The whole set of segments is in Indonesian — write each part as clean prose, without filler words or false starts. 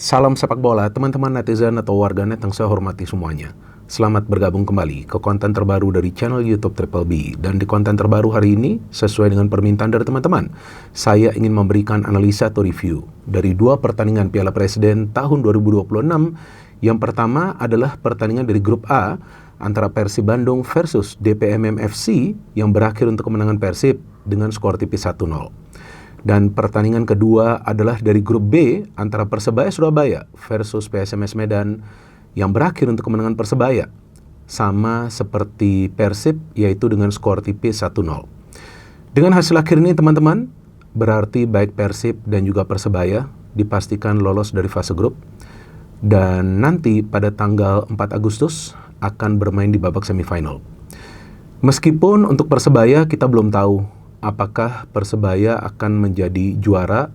Salam sepak bola, teman-teman netizen atau warganet yang saya hormati semuanya. Selamat bergabung kembali ke konten terbaru dari channel YouTube Triple B. Dan di konten terbaru hari ini, sesuai dengan permintaan dari teman-teman, saya ingin memberikan analisa atau review dari dua pertandingan Piala Presiden tahun 2026. Yang pertama adalah pertandingan dari grup A antara Persib Bandung versus DPMM FC yang berakhir untuk kemenangan Persib dengan skor tipis 1-0. Dan pertandingan kedua adalah dari grup B antara Persebaya Surabaya versus PSMS Medan yang berakhir untuk kemenangan Persebaya. Sama seperti Persib, yaitu dengan skor tipis 1-0. Dengan hasil akhir ini teman-teman, berarti baik Persib dan juga Persebaya dipastikan lolos dari fase grup. Dan nanti pada tanggal 4 Agustus akan bermain di babak semifinal. Meskipun untuk Persebaya kita belum tahu apakah Persebaya akan menjadi juara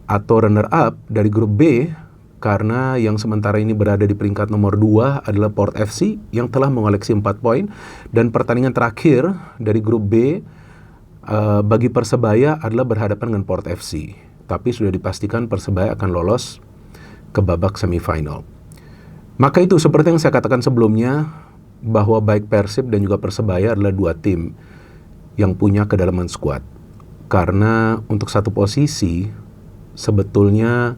atau runner-up dari grup B, karena yang sementara ini berada di peringkat nomor 2 adalah Port FC yang telah mengoleksi 4 poin. Dan pertandingan terakhir dari grup B bagi Persebaya adalah berhadapan dengan Port FC. Tapi sudah dipastikan Persebaya akan lolos ke babak semifinal. Maka itu seperti yang saya katakan sebelumnya, bahwa baik Persib dan juga Persebaya adalah dua tim yang punya kedalaman skuad. Karena untuk satu posisi, sebetulnya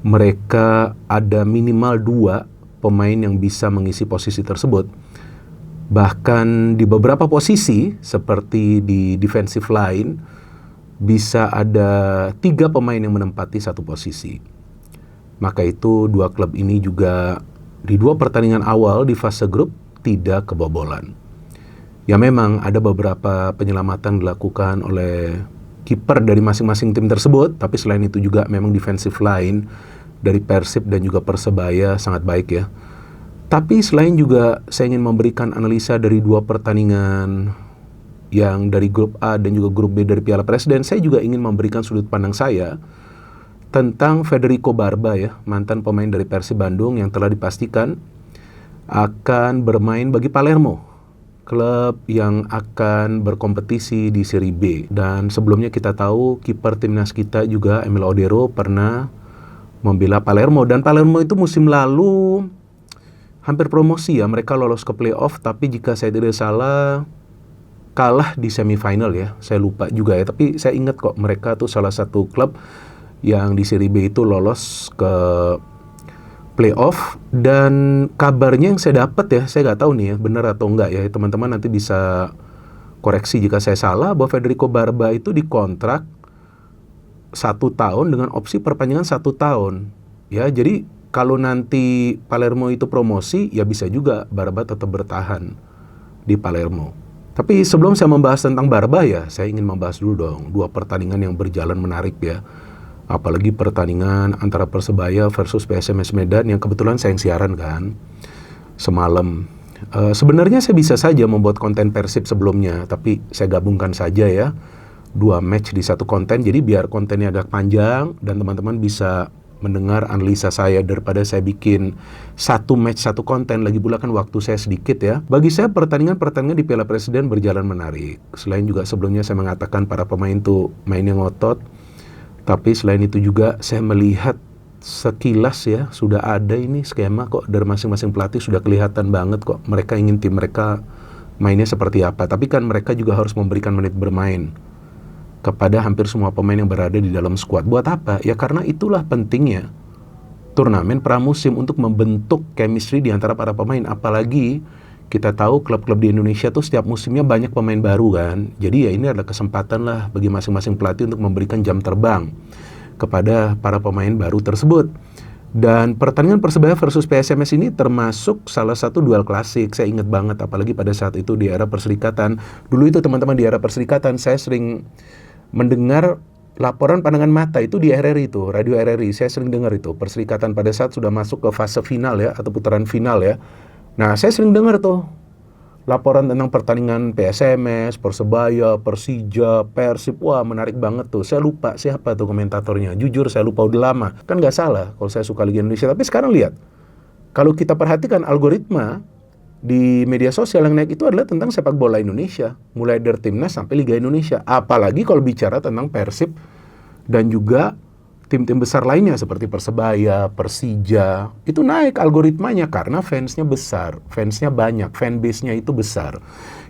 mereka ada minimal 2 pemain yang bisa mengisi posisi tersebut. Bahkan di beberapa posisi, seperti di defensive line, bisa ada 3 pemain yang menempati satu posisi. Maka itu dua klub ini juga di 2 pertandingan awal di fase grup tidak kebobolan. Ya memang ada beberapa penyelamatan dilakukan oleh kiper dari masing-masing tim tersebut, tapi selain itu juga memang defensive line dari Persib dan juga Persebaya sangat baik ya. Tapi selain juga saya ingin memberikan analisa dari 2 pertandingan yang dari grup A dan juga grup B dari Piala Presiden, saya juga ingin memberikan sudut pandang saya tentang Federico Barba ya, mantan pemain dari Persib Bandung yang telah dipastikan akan bermain bagi Palermo, klub yang akan berkompetisi di Serie B. Dan sebelumnya kita tahu kiper timnas kita juga Emil Odero pernah membela Palermo. Dan Palermo itu musim lalu hampir promosi ya, mereka lolos ke playoff, tapi jika saya tidak salah kalah di semifinal ya. Saya lupa juga ya, tapi saya ingat kok mereka tuh salah satu klub yang di Serie B itu lolos ke playoff. Dan kabarnya yang saya dapat ya, saya nggak tahu nih ya benar atau enggak ya, teman-teman nanti bisa koreksi jika saya salah, bahwa Federico Barba itu dikontrak 1 tahun dengan opsi perpanjangan 1 tahun ya. Jadi kalau nanti Palermo itu promosi, ya bisa juga Barba tetap bertahan di Palermo. Tapi sebelum saya membahas tentang Barba ya, saya ingin membahas dulu dong 2 pertandingan yang berjalan menarik ya. Apalagi pertandingan antara Persebaya versus PSMS Medan yang kebetulan saya yang siaran kan semalam. Sebenarnya saya bisa saja membuat konten Persib sebelumnya, tapi saya gabungkan saja ya 2 match di satu konten. Jadi biar kontennya agak panjang dan teman-teman bisa mendengar analisa saya daripada saya bikin 1 match 1 konten. Lagi pula kan waktu saya sedikit ya. Bagi saya pertandingan di Piala Presiden berjalan menarik. Selain juga sebelumnya saya mengatakan para pemain tuh mainnya ngotot, tapi selain itu juga saya melihat sekilas ya, sudah ada ini skema kok dari masing-masing pelatih, sudah kelihatan banget kok mereka ingin tim mereka mainnya seperti apa. Tapi kan mereka juga harus memberikan menit bermain kepada hampir semua pemain yang berada di dalam skuad. Buat apa? Ya karena itulah pentingnya turnamen pramusim, untuk membentuk chemistry di antara para pemain. Apalagi kita tahu klub-klub di Indonesia tuh setiap musimnya banyak pemain baru kan. Jadi ya ini adalah kesempatan lah bagi masing-masing pelatih untuk memberikan jam terbang kepada para pemain baru tersebut. Dan pertandingan Persebaya versus PSMS ini termasuk salah satu duel klasik. Saya ingat banget, apalagi pada saat itu di era Perserikatan. Dulu itu teman-teman di era Perserikatan saya sering mendengar laporan pandangan mata itu di RRI itu, radio RRI. Saya sering dengar itu Perserikatan pada saat sudah masuk ke fase final ya, atau putaran final ya. Nah, saya sering dengar tuh laporan tentang pertandingan PSMS, Persebaya, Persija, Persib. Wah, menarik banget tuh. Saya lupa siapa tuh komentatornya. Jujur saya lupa, udah lama. Kan nggak salah kalau saya suka Liga Indonesia. Tapi sekarang lihat, kalau kita perhatikan algoritma di media sosial yang naik itu adalah tentang sepak bola Indonesia. Mulai dari timnas sampai Liga Indonesia. Apalagi kalau bicara tentang Persib dan juga tim-tim besar lainnya seperti Persebaya, Persija, itu naik algoritmanya karena fansnya besar, fansnya banyak, fanbase-nya itu besar.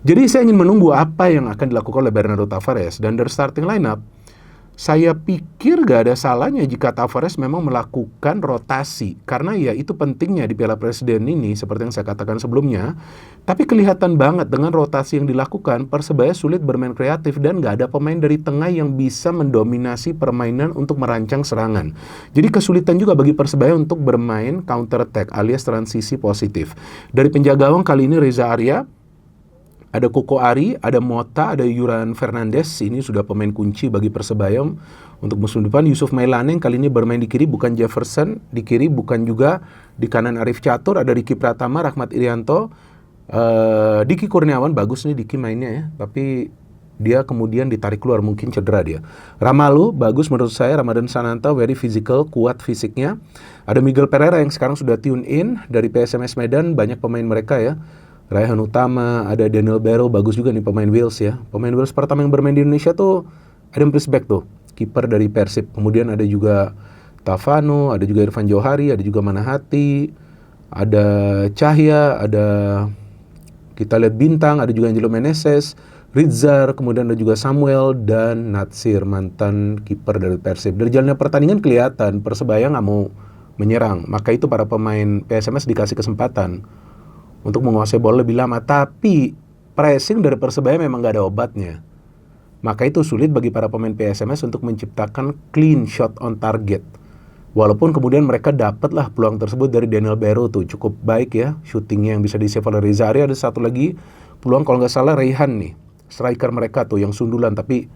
Jadi saya ingin menunggu apa yang akan dilakukan oleh Bernardo Tavares. Dan dari starting lineup, saya pikir gak ada salahnya jika Tavares memang melakukan rotasi. Karena ya itu pentingnya di Piala Presiden ini, seperti yang saya katakan sebelumnya. Tapi kelihatan banget dengan rotasi yang dilakukan, Persebaya sulit bermain kreatif dan gak ada pemain dari tengah yang bisa mendominasi permainan untuk merancang serangan. Jadi kesulitan juga bagi Persebaya untuk bermain counter attack alias transisi positif. Dari penjaga gawang kali ini Reza Arya, ada Koko Ari, ada Mota, ada Yuran Fernandes. Ini sudah pemain kunci bagi Persebaya untuk musim depan. Yusuf Mailaneng kali ini bermain di kiri, bukan Jefferson. Di kiri bukan juga di kanan Arif Catur. Ada Diki Pratama, Rahmat Irianto, Diki Kurniawan. Bagus nih Diki mainnya ya. Tapi dia kemudian ditarik keluar, mungkin cedera dia. Ramalu, bagus menurut saya. Ramadan Sananta, very physical, kuat fisiknya. Ada Miguel Pereira yang sekarang sudah tune in dari PSMS Medan. Banyak pemain mereka ya. Raihan Utama, ada Daniel Barrow, bagus juga nih pemain Wales ya. Pemain Wales pertama yang bermain di Indonesia tuh Adam Prisbeck tuh, kiper dari Persib. Kemudian ada juga Tavano, ada juga Irfan Johari, ada juga Manahati, ada Cahya, ada kita lihat Bintang, ada juga Angelo Meneses, Rizar, kemudian ada juga Samuel dan Natsir, mantan kiper dari Persib. Dari jalannya pertandingan kelihatan Persebaya nggak mau menyerang, maka itu para pemain PSMS dikasih kesempatan untuk menguasai bola lebih lama, tapi pressing dari Persebaya memang gak ada obatnya. Maka itu sulit bagi para pemain PSMS untuk menciptakan clean shot on target. Walaupun kemudian mereka dapatlah peluang tersebut dari Daniel Barrow tuh, cukup baik ya, shootingnya yang bisa di-save oleh Reza Arya. Ada satu lagi peluang kalau nggak salah Raihan nih, striker mereka tuh yang sundulan tapi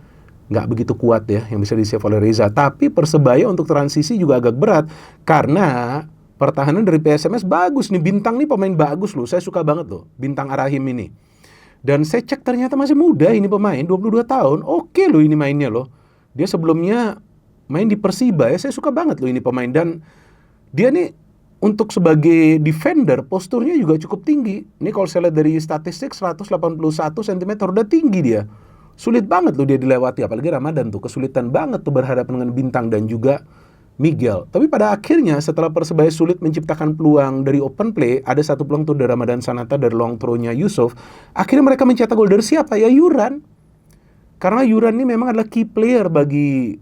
nggak begitu kuat ya, yang bisa di-save oleh Reza. Tapi Persebaya untuk transisi juga agak berat karena pertahanan dari PSMS bagus nih, Bintang nih pemain bagus loh, saya suka banget loh, Bintang Arahim ini. Dan saya cek ternyata masih muda ini pemain, 22 tahun, oke loh ini mainnya loh. Dia sebelumnya main di Persiba ya, saya suka banget loh ini pemain. Dan dia nih untuk sebagai defender, posturnya juga cukup tinggi. Ini kalau saya lihat dari statistik 181 cm udah tinggi dia. Sulit banget loh dia dilewati, apalagi Ramadan tuh, kesulitan banget tuh berhadapan dengan Bintang dan juga Miguel. Tapi pada akhirnya setelah Persebaya sulit menciptakan peluang dari open play, ada satu peluang tuh dari Ramadan Sananta dari long throw-nya Yusuf. Akhirnya mereka mencetak gol dari siapa? Ya Yuran. Karena Yuran ini memang adalah key player bagi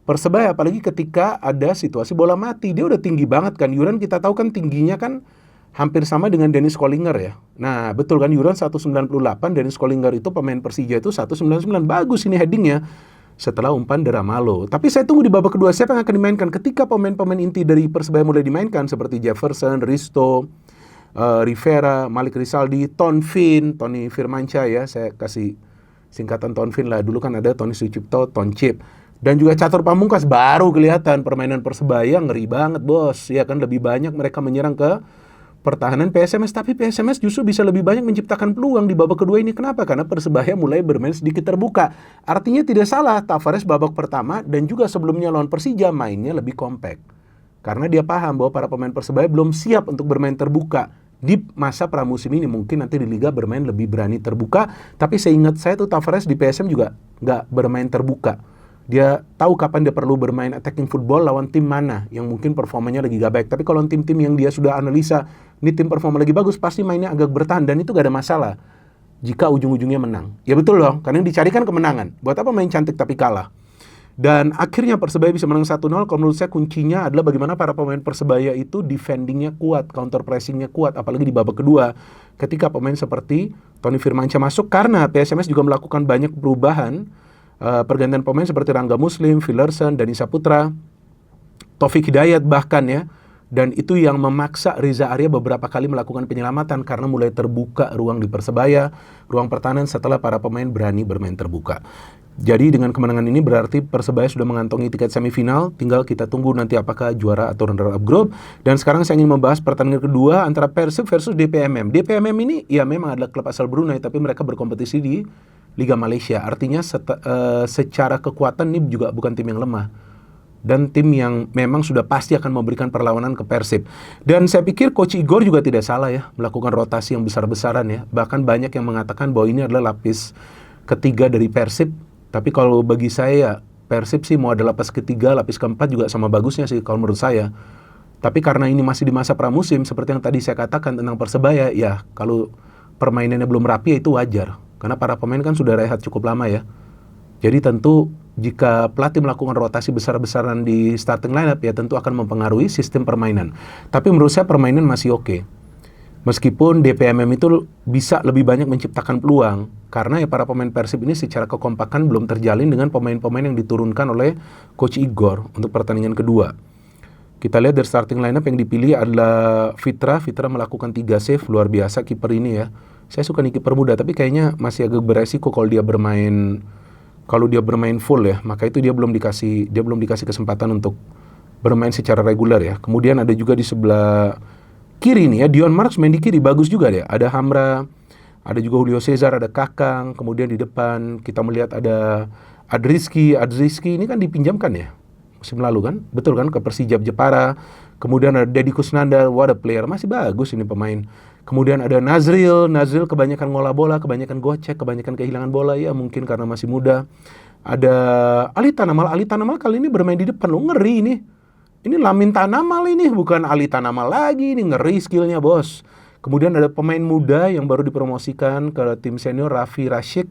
Persebaya, apalagi ketika ada situasi bola mati. Dia udah tinggi banget kan. Yuran kita tahu kan tingginya kan hampir sama dengan Dennis Kollinger ya. Nah betul kan, Yuran 198, Dennis Kollinger itu pemain Persija itu 199. Bagus ini headingnya setelah umpan dari Ramalu. Tapi saya tunggu di babak kedua siapa yang akan dimainkan ketika pemain-pemain inti dari Persebaya mulai dimainkan seperti Jefferson, Risto, Rivera, Malik Rizaldi, Tony Firmansyah ya, saya kasih singkatan Tonfin lah. Dulu kan ada Tony Sucipto, Toncip. Dan juga Catur Pamungkas, baru kelihatan permainan Persebaya ngeri banget bos. Ya kan, lebih banyak mereka menyerang ke pertahanan PSMS, tapi PSMS justru bisa lebih banyak menciptakan peluang di babak kedua ini. Kenapa? Karena Persebaya mulai bermain sedikit terbuka. Artinya tidak salah Tavares babak pertama dan juga sebelumnya lawan Persija mainnya lebih kompak. Karena dia paham bahwa para pemain Persebaya belum siap untuk bermain terbuka. Di masa pramusim ini mungkin nanti di Liga bermain lebih berani terbuka. Tapi seingat saya tuh Tavares di PSM juga nggak bermain terbuka. Dia tahu kapan dia perlu bermain attacking football lawan tim mana yang mungkin performanya lagi gak baik. Tapi kalau tim-tim yang dia sudah analisa, ini tim performa lagi bagus, pasti mainnya agak bertahan. Dan itu gak ada masalah jika ujung-ujungnya menang. Ya betul dong, karena yang dicari kan kemenangan. Buat apa main cantik tapi kalah? Dan akhirnya Persebaya bisa menang 1-0. Kalau menurut saya kuncinya adalah bagaimana para pemain Persebaya itu defendingnya kuat, counter pressingnya kuat. Apalagi di babak kedua ketika pemain seperti Tony Firmansyah masuk. Karena PSMS juga melakukan banyak perubahan, pergantian pemain seperti Rangga Muslim, Villerson, Dani Saputra, Taufik Hidayat bahkan ya. Dan itu yang memaksa Reza Arya beberapa kali melakukan penyelamatan karena mulai terbuka ruang di Persebaya, ruang pertahanan setelah para pemain berani bermain terbuka. Jadi dengan kemenangan ini berarti Persebaya sudah mengantongi tiket semifinal. Tinggal kita tunggu nanti apakah juara atau runner-up grup. Dan sekarang saya ingin membahas pertandingan kedua antara Persib versus DPMM. DPMM ini ya memang adalah klub asal Brunei, tapi mereka berkompetisi di Liga Malaysia. Artinya secara kekuatan ini juga bukan tim yang lemah. Dan tim yang memang sudah pasti akan memberikan perlawanan ke Persib. Dan saya pikir Coach Igor juga tidak salah ya melakukan rotasi yang besar-besaran ya. Bahkan banyak yang mengatakan bahwa ini adalah lapis ketiga dari Persib. Tapi kalau bagi saya Persib sih mau ada lapis ketiga, lapis keempat juga sama bagusnya sih kalau menurut saya. Tapi karena ini masih di masa pramusim, seperti yang tadi saya katakan tentang Persebaya, ya kalau permainannya belum rapi ya itu wajar. Karena para pemain kan sudah rehat cukup lama ya. Jadi tentu jika pelatih melakukan rotasi besar-besaran di starting lineup ya tentu akan mempengaruhi sistem permainan. Tapi menurut saya permainan masih oke. Meskipun DPMM itu bisa lebih banyak menciptakan peluang, karena ya para pemain Persib ini secara kekompakan belum terjalin dengan pemain-pemain yang diturunkan oleh Coach Igor untuk pertandingan kedua. Kita lihat dari starting lineup yang dipilih adalah Fitra melakukan 3 save, luar biasa kiper ini ya. Saya suka nih kiper muda, tapi kayaknya masih agak beresiko kalau dia bermain full ya, maka itu dia belum dikasih kesempatan untuk bermain secara reguler ya. Kemudian ada juga di sebelah kiri nih ya, Dion Marks main di kiri, bagus juga deh. Ada Hamra, ada juga Julio Cesar, ada Kakang. Kemudian di depan kita melihat ada Adrizki ini kan dipinjamkan ya musim lalu kan, betul kan, ke Persijap Jepara. Kemudian ada Deddy Kusnandar, what a player, masih bagus ini pemain. Kemudian ada Nazril kebanyakan ngolah bola, kebanyakan gocek, kebanyakan kehilangan bola ya, mungkin karena masih muda. Ada Ali Tanamal kali ini bermain di depan, lo ngeri ini. Ini Lamin Tanamal ini, bukan Ali Tanamal lagi, ini ngeri skillnya bos. Kemudian ada pemain muda yang baru dipromosikan ke tim senior, Raffi Rashid,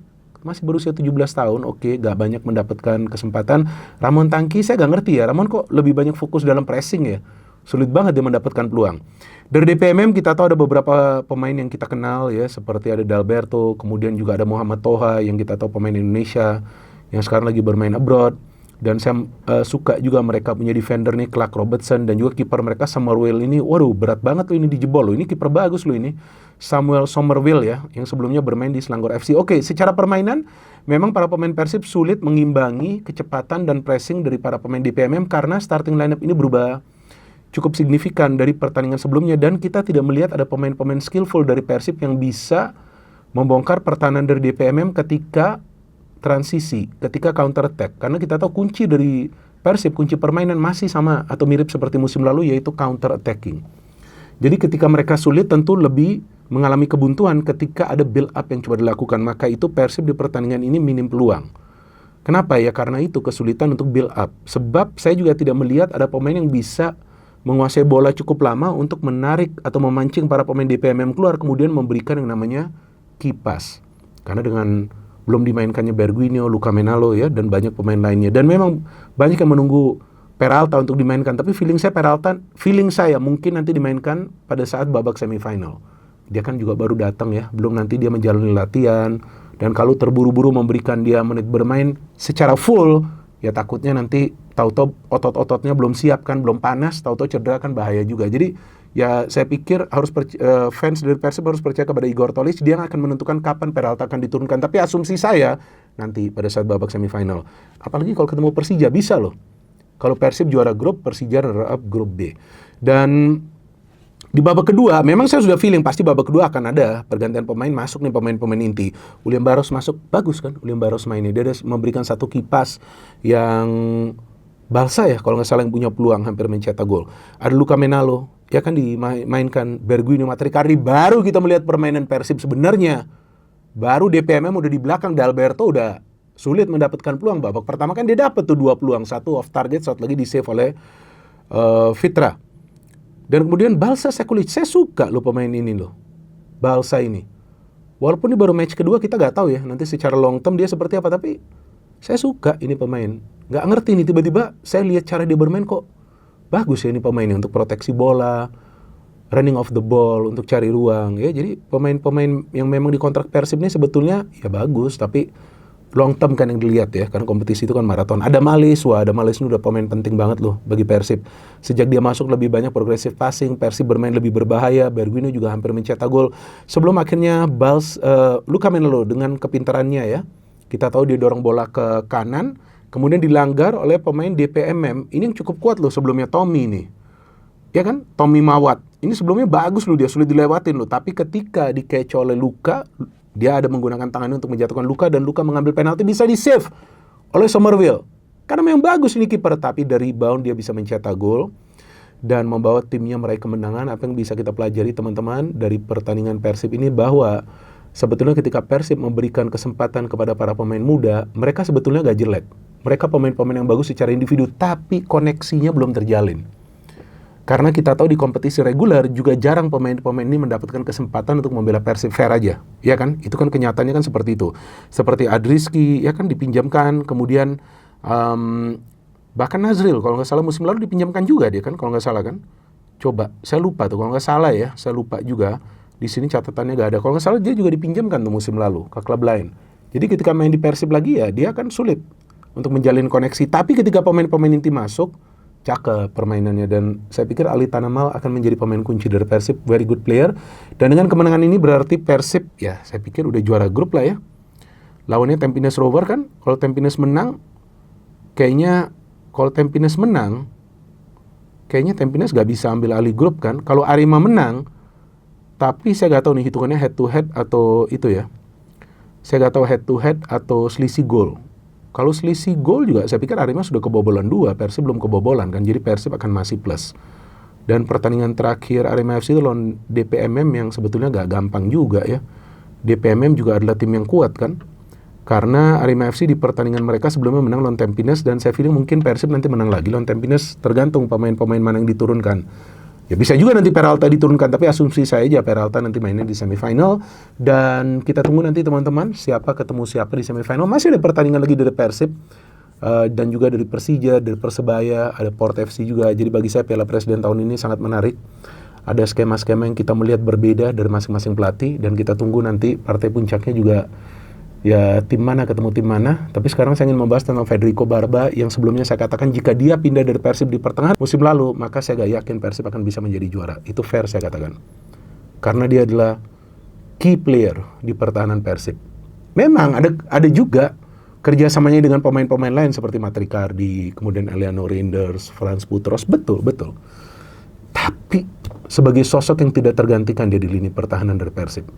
masih berusia 17 tahun, oke, gak banyak mendapatkan kesempatan. Ramon Tangki, saya gak ngerti ya, Ramon kok lebih banyak fokus dalam pressing ya. Sulit banget dia mendapatkan peluang. Dari DPMM kita tahu ada beberapa pemain yang kita kenal ya, seperti ada Dalberto, kemudian juga ada Muhammad Toha yang kita tahu pemain Indonesia, yang sekarang lagi bermain abroad. Dan saya suka juga mereka punya defender nih, Clark Robertson, dan juga kiper mereka Somerville ini, waduh berat banget loh ini dijebol loh, ini kiper bagus loh ini, Samuel Somerville ya, yang sebelumnya bermain di Selangor FC. Oke, secara permainan, memang para pemain Persib sulit mengimbangi kecepatan dan pressing dari para pemain DPMM karena starting lineup ini berubah cukup signifikan dari pertandingan sebelumnya, dan kita tidak melihat ada pemain-pemain skillful dari Persib yang bisa membongkar pertahanan dari DPMM ketika transisi, ketika counter attack. Karena kita tahu kunci dari Persib, kunci permainan masih sama atau mirip seperti musim lalu, yaitu counter attacking. Jadi ketika mereka sulit tentu lebih mengalami kebuntuan ketika ada build up yang coba dilakukan. Maka itu Persib di pertandingan ini minim peluang. Kenapa ya? Karena itu kesulitan untuk build up. Sebab saya juga tidak melihat ada pemain yang bisa menguasai bola cukup lama untuk menarik atau memancing para pemain DPMM keluar, kemudian memberikan yang namanya key pass. Karena dengan belum dimainkannya Berguinho, Luka Menalo ya, dan banyak pemain lainnya. Dan memang banyak yang menunggu Peralta untuk dimainkan, tapi feeling saya mungkin nanti dimainkan pada saat babak semifinal. Dia kan juga baru datang ya, belum nanti dia menjalani latihan, dan kalau terburu-buru memberikan dia menit bermain secara full, ya takutnya nanti tahu-tahu otot-ototnya belum siap kan, belum panas, tahu-tahu cedera kan bahaya juga. Jadi ya saya pikir fans dari Persib harus percaya kepada Igor Tolis, dia akan menentukan kapan Peralta akan diturunkan. Tapi asumsi saya nanti pada saat babak semifinal. Apalagi kalau ketemu Persija bisa loh. Kalau Persib juara grup, Persija runner up grup B. Dan di babak kedua, memang saya sudah feeling pasti babak kedua akan ada pergantian pemain, masuk nih pemain-pemain inti. William Barros masuk, bagus kan William Barros mainnya. Dia ada memberikan satu kipas yang Balsa ya, kalau nggak salah yang punya peluang hampir mencetak gol. Ada Luka Menalo, ya kan dimainkan Berguinho, Matricardi. Baru kita melihat permainan Persib sebenarnya. Baru DPMM udah di belakang, Dalberto udah sulit mendapatkan peluang. Babak pertama kan dia dapat tuh 2 peluang, satu off target, satu lagi di save oleh Fitra. Dan kemudian Balsa Sekulic, saya suka loh pemain ini loh, Balsa ini. Walaupun ini baru match kedua, kita nggak tahu ya nanti secara long term dia seperti apa, tapi saya suka ini pemain. Nggak ngerti nih, tiba-tiba saya lihat cara dia bermain kok bagus ya ini pemainnya untuk proteksi bola, running off the ball, untuk cari ruang ya. Jadi pemain-pemain yang memang dikontrak Persib ini sebetulnya ya bagus, tapi long term kan yang dilihat ya, karena kompetisi itu kan maraton. Ada Malis ini udah pemain penting banget loh bagi Persib. Sejak dia masuk lebih banyak progressive passing, Persib bermain lebih berbahaya. Berguinho juga hampir mencetak gol. Sebelum akhirnya Luka Menalo dengan kepintarannya ya, kita tahu dia dorong bola ke kanan, kemudian dilanggar oleh pemain DPMM. Ini yang cukup kuat loh sebelumnya, Tommy nih. Ya kan, Tommy Mawat. Ini sebelumnya bagus loh, dia sulit dilewatin loh. Tapi ketika dikecoh oleh Luka, dia ada menggunakan tangannya untuk menjatuhkan Luka, dan Luka mengambil penalti, bisa di-save oleh Somerville. Karena memang bagus ini kiper, tapi dari rebound dia bisa mencetak gol dan membawa timnya meraih kemenangan. Apa yang bisa kita pelajari teman-teman dari pertandingan Persib ini, bahwa sebetulnya ketika Persib memberikan kesempatan kepada para pemain muda, mereka sebetulnya gak jelek. Mereka pemain-pemain yang bagus secara individu, tapi koneksinya belum terjalin. Karena kita tahu di kompetisi reguler juga jarang pemain-pemain ini mendapatkan kesempatan untuk membela Persib, fair aja, ya kan? Itu kan kenyataannya kan seperti itu. Seperti Adriski, ya kan dipinjamkan, kemudian bahkan Nazril, kalau nggak salah musim lalu dipinjamkan juga dia kan, kalau nggak salah kan? Coba, saya lupa tuh, kalau nggak salah ya, saya lupa juga. Di sini catatannya nggak ada. Kalau nggak salah dia juga dipinjamkan tuh musim lalu ke klub lain. Jadi ketika main di Persib lagi ya, dia akan sulit untuk menjalin koneksi. Tapi ketika pemain-pemain inti masuk, cakep permainannya, dan saya pikir Ali Tanamal akan menjadi pemain kunci dari Persib, very good player. Dan dengan kemenangan ini berarti Persib ya saya pikir udah juara grup lah ya. Lawannya Tampines Rover kan, kalau Tampines menang kayaknya Tampines gak bisa ambil alih grup kan. Kalau Arema menang, tapi saya gak tahu nih hitungannya head to head atau itu ya. Saya gak tahu head to head atau selisih gol. Kalau selisih gol juga saya pikir Arema sudah kebobolan 2, Persib belum kebobolan kan, jadi Persib akan masih plus. Dan pertandingan terakhir Arema FC itu lawan DPMM yang sebetulnya gak gampang juga ya. DPMM juga adalah tim yang kuat kan, karena Arema FC di pertandingan mereka sebelumnya menang lawan Tampines, dan saya feeling mungkin Persib nanti menang lagi lawan Tampines, tergantung pemain-pemain mana yang diturunkan. Ya bisa juga nanti Peralta diturunkan, tapi asumsi saya aja Peralta nanti mainnya di semifinal. Dan kita tunggu nanti teman-teman, siapa ketemu siapa di semifinal. Masih ada pertandingan lagi dari Persib, dan juga dari Persija, dari Persebaya, ada Port FC juga. Jadi bagi saya Piala Presiden tahun ini sangat menarik. Ada skema-skema yang kita melihat berbeda dari masing-masing pelatih, dan kita tunggu nanti partai puncaknya juga ya tim mana ketemu tim mana. Tapi sekarang saya ingin membahas tentang Federico Barba, yang sebelumnya saya katakan jika dia pindah dari Persib di pertengahan musim lalu, maka saya gak yakin Persib akan bisa menjadi juara. Itu fair saya katakan, karena dia adalah key player di pertahanan Persib. Memang ada juga kerjasamanya dengan pemain-pemain lain seperti Matricardi, kemudian Eliano Reinders, Frans Putros, betul. Tapi sebagai sosok yang tidak tergantikan dia di lini pertahanan dari Persib.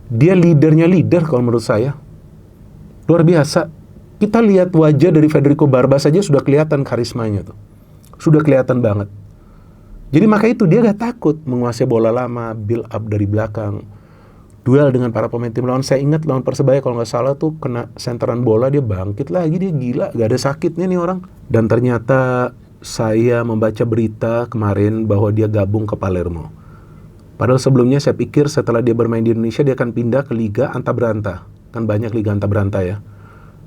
Dia leader kalau menurut saya. Luar biasa. Kita lihat wajah dari Federico Barba saja sudah kelihatan karismanya tuh. Sudah kelihatan banget. Jadi maka itu dia gak takut menguasai bola lama, build up dari belakang, duel dengan para pemain tim lawan. Saya ingat lawan Persebaya kalau gak salah tuh kena senteran bola, dia bangkit lagi, dia gila, gak ada sakitnya nih orang. Dan ternyata saya membaca berita kemarin bahwa dia gabung ke Palermo. Padahal sebelumnya saya pikir setelah dia bermain di Indonesia dia akan pindah ke Liga Anta Beranta. Kan banyak Liga Anta Beranta ya.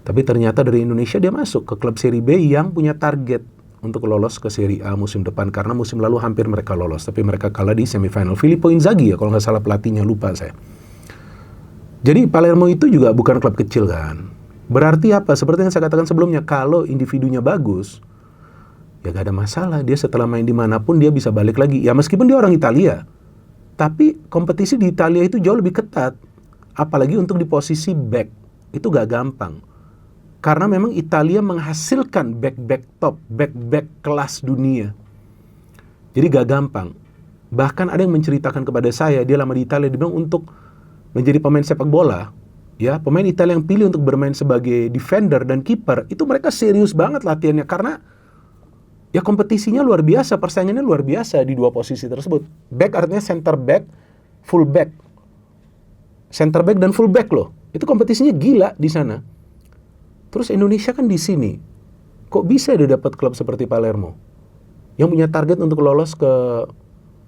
Tapi ternyata dari Indonesia dia masuk ke klub Serie B yang punya target untuk lolos ke Serie A musim depan. Karena musim lalu hampir mereka lolos, tapi mereka kalah di semifinal. Filippo Inzaghi ya kalau nggak salah pelatihnya, lupa saya. Jadi Palermo itu juga bukan klub kecil kan. Berarti apa? Seperti yang saya katakan sebelumnya, kalau individunya bagus, ya gak ada masalah. Dia setelah main dimanapun dia bisa balik lagi. Ya meskipun dia orang Italia, tapi kompetisi di Italia itu jauh lebih ketat. Apalagi untuk di posisi back. Itu gak gampang. Karena memang Italia menghasilkan back-back top, back-back kelas dunia. Jadi gak gampang. Bahkan ada yang menceritakan kepada saya, dia lama di Italia, dia bilang untuk menjadi pemain sepak bola, ya pemain Italia yang pilih untuk bermain sebagai defender dan kiper, itu mereka serius banget latihannya. Karena ya kompetisinya luar biasa, persaingannya luar biasa di dua posisi tersebut. Back artinya center back, full back. Center back dan full back loh. Itu kompetisinya gila di sana. Terus Indonesia kan di sini. Kok bisa dia dapat klub seperti Palermo yang punya target untuk lolos ke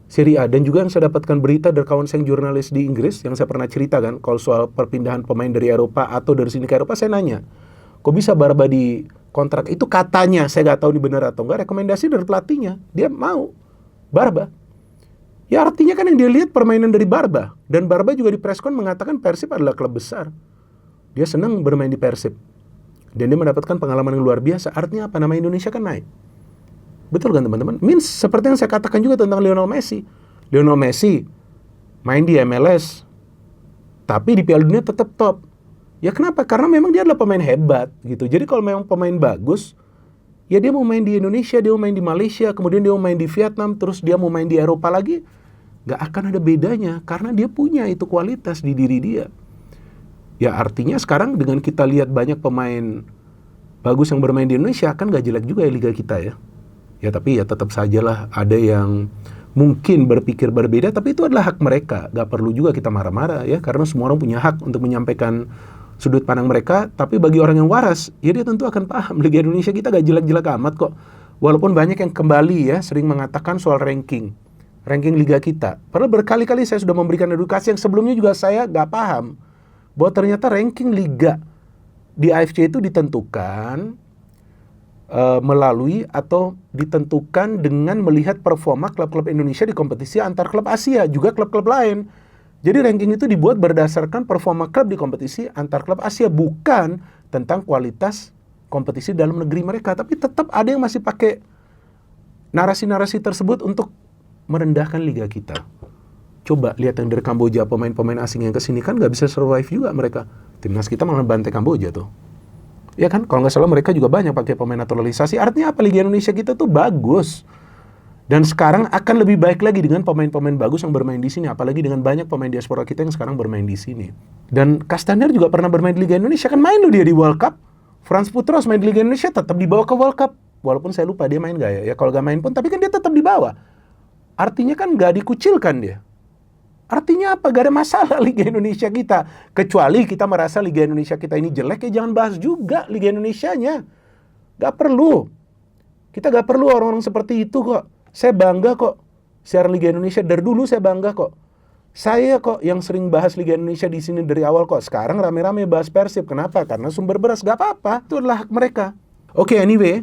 Serie A? Dan juga yang saya dapatkan berita dari kawan saya yang jurnalis di Inggris, yang saya pernah ceritakan kalau soal perpindahan pemain dari Eropa atau dari sini ke Eropa, saya nanya, kok bisa Barba di kontrak? Itu katanya, saya nggak tahu ini benar atau enggak, rekomendasi dari pelatihnya, dia mau Barba. Ya artinya kan yang dia lihat permainan dari Barba. Dan Barba juga di preskon mengatakan Persib adalah klub besar. Dia senang bermain di Persib. Dan dia mendapatkan pengalaman yang luar biasa. Artinya apa? Nama Indonesia kan naik. Betul kan teman-teman? Means seperti yang saya katakan juga tentang Lionel Messi. Lionel Messi main di MLS, tapi di Piala Dunia tetap top. Ya kenapa? Karena memang dia adalah pemain hebat gitu. Jadi kalau memang pemain bagus, ya dia mau main di Indonesia, dia mau main di Malaysia, kemudian dia mau main di Vietnam, terus dia mau main di Eropa lagi, gak akan ada bedanya. Karena dia punya itu kualitas di diri dia. Ya artinya sekarang dengan kita lihat banyak pemain bagus yang bermain di Indonesia, kan gak jelek juga ya liga kita ya. Ya tapi ya tetap sajalah ada yang mungkin berpikir berbeda, tapi itu adalah hak mereka. Gak perlu juga kita marah-marah ya, karena semua orang punya hak untuk menyampaikan sudut pandang mereka, tapi bagi orang yang waras, ya dia tentu akan paham Liga Indonesia kita gak jelek-jelek amat kok. Walaupun banyak yang kembali ya sering mengatakan soal ranking Liga kita. Padahal berkali-kali saya sudah memberikan edukasi yang sebelumnya juga saya gak paham bahwa ternyata ranking Liga di AFC itu ditentukan melalui atau ditentukan dengan melihat performa klub-klub Indonesia di kompetisi antar klub Asia, juga klub-klub lain. Jadi ranking itu dibuat berdasarkan performa klub di kompetisi antar klub Asia, bukan tentang kualitas kompetisi dalam negeri mereka. Tapi tetap ada yang masih pakai narasi-narasi tersebut untuk merendahkan liga kita. Coba lihat yang dari Kamboja, pemain-pemain asing yang kesini kan nggak bisa survive juga mereka. Timnas kita malah bantai Kamboja tuh. Ya kan, kalau nggak salah mereka juga banyak pakai pemain naturalisasi. Artinya apa? Liga Indonesia kita tuh bagus. Dan sekarang akan lebih baik lagi dengan pemain-pemain bagus yang bermain di sini, apalagi dengan banyak pemain diaspora kita yang sekarang bermain di sini. Dan Castaner juga pernah bermain di Liga Indonesia, kan main loh dia di World Cup. Franz Putros main di Liga Indonesia, tetap dibawa ke World Cup. Walaupun saya lupa dia main gak ya. Ya kalau gak main pun, tapi kan dia tetap dibawa. Artinya kan gak dikucilkan dia. Artinya apa? Gak ada masalah Liga Indonesia kita. Kecuali kita merasa Liga Indonesia kita ini jelek, ya jangan bahas juga Liga Indonesianya. Gak perlu. Kita gak perlu orang-orang seperti itu kok. Saya bangga kok siaran Liga Indonesia, dari dulu saya bangga kok. Saya kok yang sering bahas Liga Indonesia di sini dari awal kok. Sekarang rame-rame bahas Persib. Kenapa? Karena sumber beras. Gak apa-apa, itu adalah hak mereka. Oke, anyway,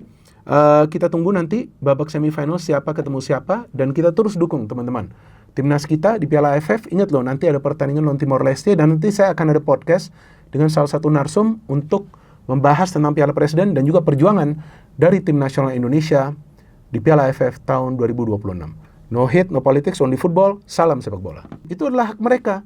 kita tunggu nanti babak semifinal siapa ketemu siapa, dan kita terus dukung teman-teman timnas kita di Piala AFF. Ingat loh, nanti ada pertandingan lawan Timor Leste, dan nanti saya akan ada podcast dengan salah satu narsum untuk membahas tentang Piala Presiden dan juga perjuangan dari tim nasional Indonesia di Piala AFF tahun 2026. No hate, no politics, only football, salam sepak bola. Itu adalah hak mereka.